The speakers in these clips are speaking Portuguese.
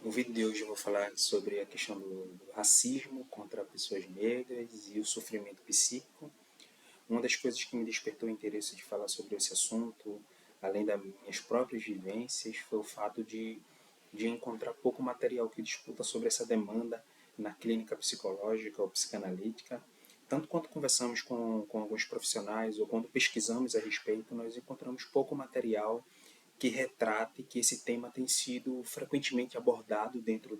No vídeo de hoje eu vou falar sobre a questão do racismo contra pessoas negras e o sofrimento psíquico. Uma das coisas que me despertou o interesse de falar sobre esse assunto, além das minhas próprias vivências, foi o fato de encontrar pouco material que discuta sobre essa demanda na clínica psicológica ou psicanalítica. Tanto quanto conversamos com alguns profissionais ou quando pesquisamos a respeito, nós encontramos pouco material que retrate que esse tema tem sido frequentemente abordado dentro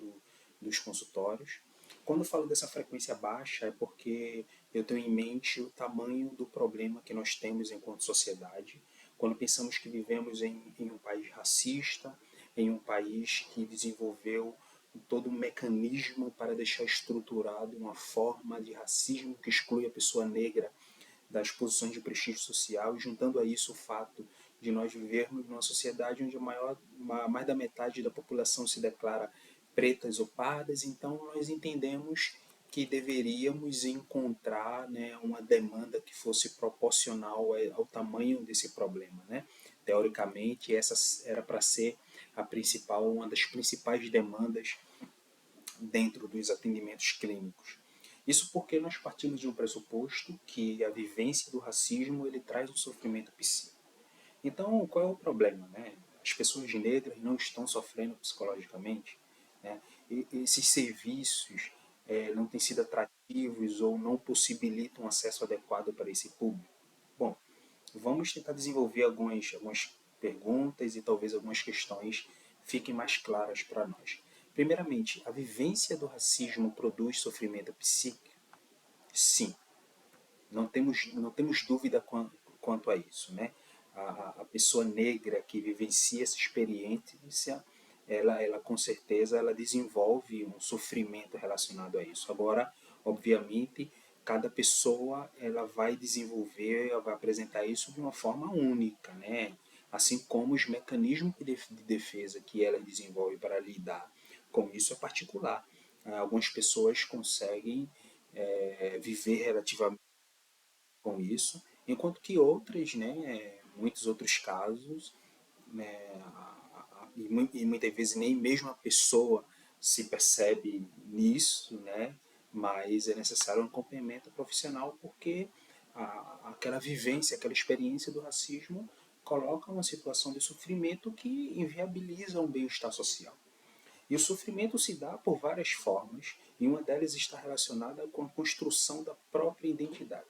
dos consultórios. Quando eu falo dessa frequência baixa, é porque eu tenho em mente o tamanho do problema que nós temos enquanto sociedade. Quando pensamos que vivemos em um país racista, em um país que desenvolveu todo um mecanismo para deixar estruturado uma forma de racismo que exclui a pessoa negra das posições de prestígio social, e juntando a isso o fato de nós vivermos numa sociedade onde mais da metade da população se declara pretas ou pardas, então nós entendemos que deveríamos encontrar, né, uma demanda que fosse proporcional ao tamanho desse problema, né? Teoricamente, essa era para ser uma das principais demandas dentro dos atendimentos clínicos. Isso porque nós partimos de um pressuposto que a vivência do racismo ele traz um sofrimento psíquico. Então, qual é o problema? Né? As pessoas negras não estão sofrendo psicologicamente, né? E esses serviços não têm sido atrativos ou não possibilitam acesso adequado para esse público. Bom, vamos tentar desenvolver algumas perguntas e talvez algumas questões fiquem mais claras para nós. Primeiramente, a vivência do racismo produz sofrimento psíquico? Sim, não temos dúvida quanto a isso. Né? A pessoa negra que vivencia essa experiência, ela com certeza ela desenvolve um sofrimento relacionado a isso. Agora, obviamente, cada pessoa ela vai desenvolver, ela vai apresentar isso de uma forma única, né? Assim como os mecanismos de defesa que ela desenvolve para lidar com isso é particular. Algumas pessoas conseguem viver relativamente com isso, enquanto que outras, né, muitos outros casos, né, e muitas vezes nem mesmo a pessoa se percebe nisso, né, mas é necessário um acompanhamento profissional porque aquela vivência, aquela experiência do racismo coloca uma situação de sofrimento que inviabiliza um bem-estar social. E o sofrimento se dá por várias formas, e uma delas está relacionada com a construção da própria identidade.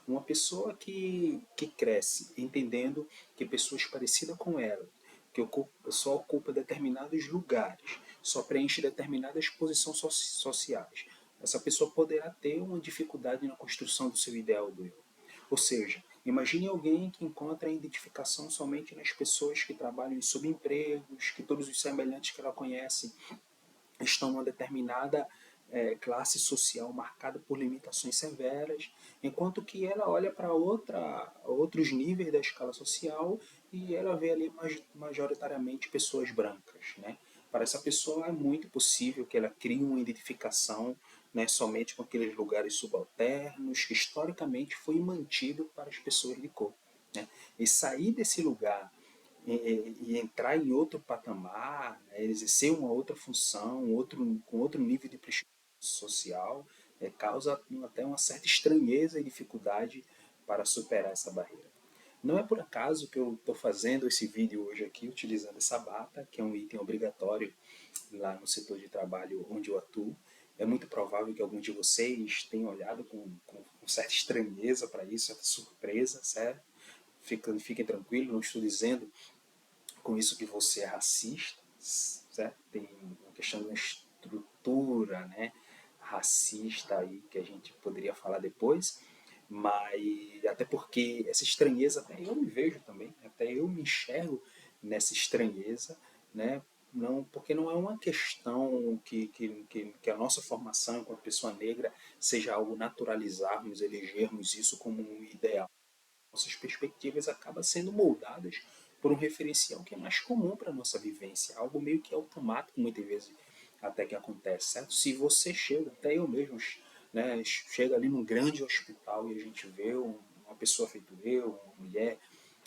Uma pessoa que cresce entendendo que pessoas parecidas com ela, que só ocupa determinados lugares, só preenche determinadas posições sociais, essa pessoa poderá ter uma dificuldade na construção do seu ideal do eu. Ou seja, imagine alguém que encontra a identificação somente nas pessoas que trabalham em subempregos, que todos os semelhantes que ela conhece estão numa determinada classe social marcada por limitações severas, enquanto que ela olha para outros níveis da escala social e ela vê ali majoritariamente pessoas brancas. Né? Para essa pessoa é muito possível que ela crie uma identificação, né, somente com aqueles lugares subalternos que historicamente foi mantido para as pessoas de cor. Né? E sair desse lugar e entrar em outro patamar, né, exercer uma outra função, com outro nível de prestígio social, causa até uma certa estranheza e dificuldade para superar essa barreira. Não é por acaso que eu estou fazendo esse vídeo hoje aqui utilizando essa bata, que é um item obrigatório lá no setor de trabalho onde eu atuo. É muito provável que alguns de vocês tenham olhado com certa estranheza para isso, certa surpresa, certo? Fiquem tranquilos, não estou dizendo com isso que você é racista, certo? Tem uma questão de uma estrutura, né, racista aí que a gente poderia falar depois, mas até porque essa estranheza até eu me vejo também, até eu me enxergo nessa estranheza, né? Não, porque não é uma questão que a nossa formação enquanto pessoa negra seja algo naturalizarmos, elegermos isso como um ideal. Nossas perspectivas acabam sendo moldadas por um referencial que é mais comum para a nossa vivência, algo meio que automático muitas vezes até que acontece, certo? Se você chega, até eu mesmo, né, chega ali num grande hospital e a gente vê uma pessoa feito eu, uma mulher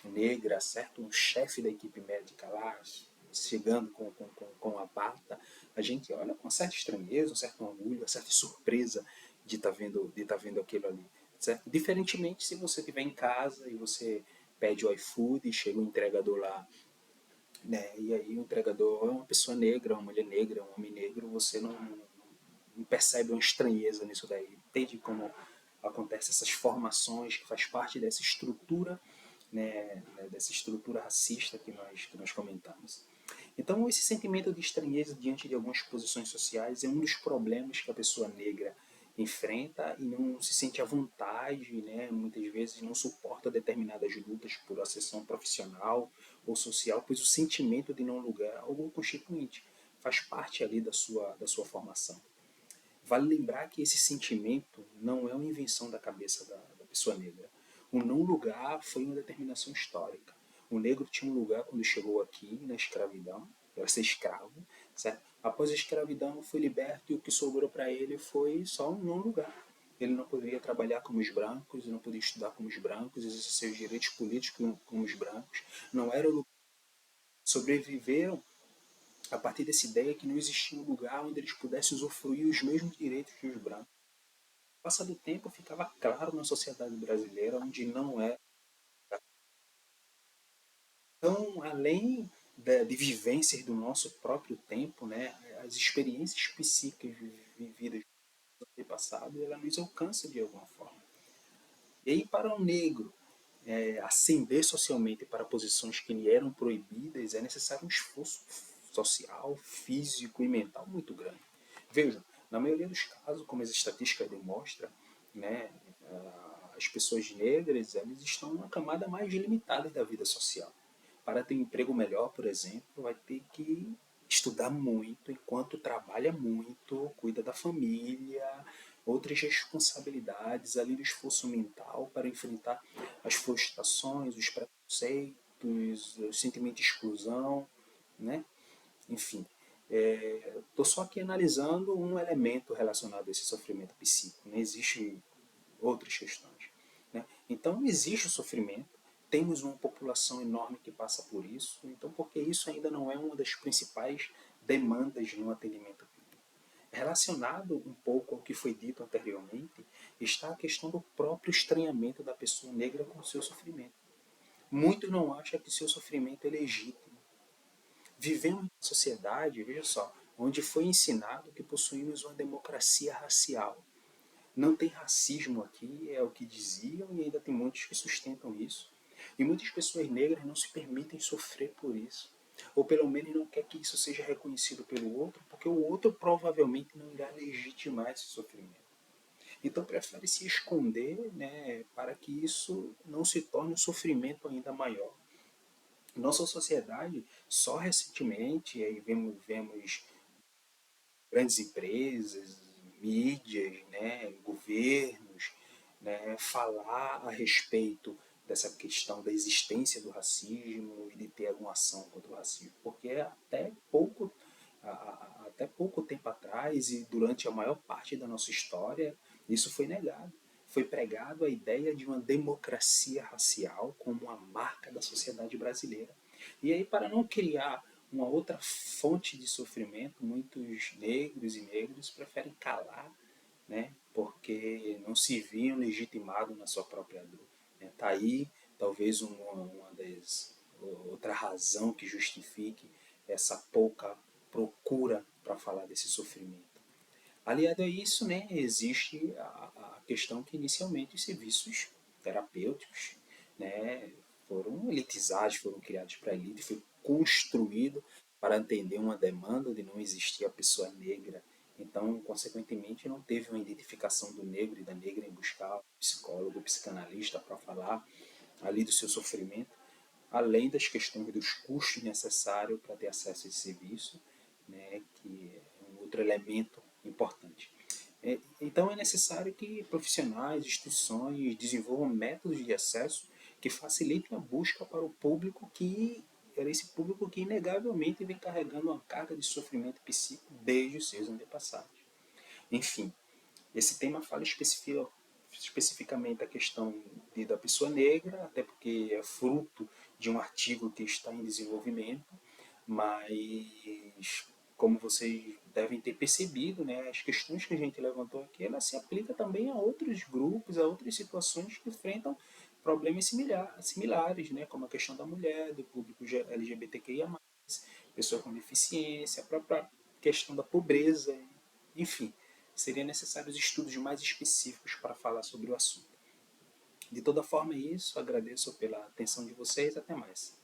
negra, certo? Um chefe da equipe médica lá, chegando com a bata, a gente olha com certa estranheza, um certo orgulho, uma certa surpresa de tá vendo aquilo ali, certo? Diferentemente se você estiver em casa e você pede o iFood e chega o entregador lá, né? E aí o entregador é uma pessoa negra, uma mulher negra, um homem negro, você não percebe uma estranheza nisso daí. Entende como acontecem essas formações que faz parte dessa estrutura, né, dessa estrutura racista que nós comentamos. Então, esse sentimento de estranheza diante de algumas posições sociais é um dos problemas que a pessoa negra enfrenta e não se sente à vontade, né? Muitas vezes não suporta determinadas lutas por ascensão profissional ou social, pois o sentimento de não lugar é algo constituinte, faz parte ali da sua formação. Vale lembrar que esse sentimento não é uma invenção da cabeça da pessoa negra. O não lugar foi uma determinação histórica. O negro tinha um lugar quando chegou aqui na escravidão, era ser escravo, certo? Após a escravidão foi liberto e o que sobrou para ele foi só um não lugar. Ele não poderia trabalhar como os brancos, não podia estudar como os brancos, exercer seus direitos políticos como os brancos. Não era o lugar. Sobreviveram a partir dessa ideia que não existia um lugar onde eles pudessem usufruir os mesmos direitos que os brancos. Passado o tempo, ficava claro na sociedade brasileira onde não é. Então, além de vivências do nosso próprio tempo, né, as experiências psíquicas vividas no passado, ela nos alcança de alguma forma. E aí, para o negro ascender socialmente para posições que lhe eram proibidas, é necessário um esforço social, físico e mental muito grande. Vejam, na maioria dos casos, como as estatísticas demonstram, né, as pessoas negras elas estão na camada mais limitada da vida social. Para ter um emprego melhor, por exemplo, vai ter que estudar muito, enquanto trabalha muito, cuida da família, outras responsabilidades, além do esforço mental para enfrentar as frustrações, os preconceitos, o sentimento de exclusão, né? Enfim, estou só aqui analisando um elemento relacionado a esse sofrimento psíquico, não existe outras questões. Né? Então, existe o sofrimento, temos uma população enorme que passa por isso, então, porque isso ainda não é uma das principais demandas no atendimento clínico. Relacionado um pouco ao que foi dito anteriormente, está a questão do próprio estranhamento da pessoa negra com o seu sofrimento. Muitos não acham que seu sofrimento é legítimo. Vivemos em uma sociedade, veja só, onde foi ensinado que possuímos uma democracia racial. Não tem racismo aqui, é o que diziam, e ainda tem muitos que sustentam isso. E muitas pessoas negras não se permitem sofrer por isso. Ou pelo menos não quer que isso seja reconhecido pelo outro, porque o outro provavelmente não irá legitimar esse sofrimento. Então prefere se esconder, né, para que isso não se torne um sofrimento ainda maior. Nossa sociedade, só recentemente, aí vemos grandes empresas, mídias, né, governos, né, falar a respeito dessa questão da existência do racismo e de ter alguma ação contra o racismo, porque até pouco tempo atrás e durante a maior parte da nossa história isso foi negado. Foi pregado a ideia de uma democracia racial como uma marca da sociedade brasileira. E aí, para não criar uma outra fonte de sofrimento, muitos negros e negras preferem calar, né, porque não se viam legitimados na sua própria dor. Está aí talvez uma das outra razão que justifique essa pouca procura para falar desse sofrimento. Aliado a isso, né, existe a questão que inicialmente os serviços terapêuticos, né, foram elitizados, foram criados para a elite, foi construído para atender uma demanda de não existir a pessoa negra. Então, consequentemente, não teve uma identificação do negro e da negra em buscar um psicólogo, um psicanalista para falar ali do seu sofrimento, além das questões dos custos necessários para ter acesso a esse serviço, né, que é um outro elemento importante. Então é necessário que profissionais, instituições desenvolvam métodos de acesso que facilitem a busca para o público que era esse público que inegavelmente vem carregando uma carga de sofrimento psíquico desde os seus antepassados. Enfim, esse tema fala especificamente a questão da pessoa negra, até porque é fruto de um artigo que está em desenvolvimento, mas como vocês devem ter percebido, né, as questões que a gente levantou aqui, ela se aplica também a outros grupos, a outras situações que enfrentam problemas similares, né, como a questão da mulher, do público LGBTQIA+, pessoa com deficiência, a própria questão da pobreza, enfim, seriam necessários estudos mais específicos para falar sobre o assunto. De toda forma, é isso. Agradeço pela atenção de vocês. Até mais.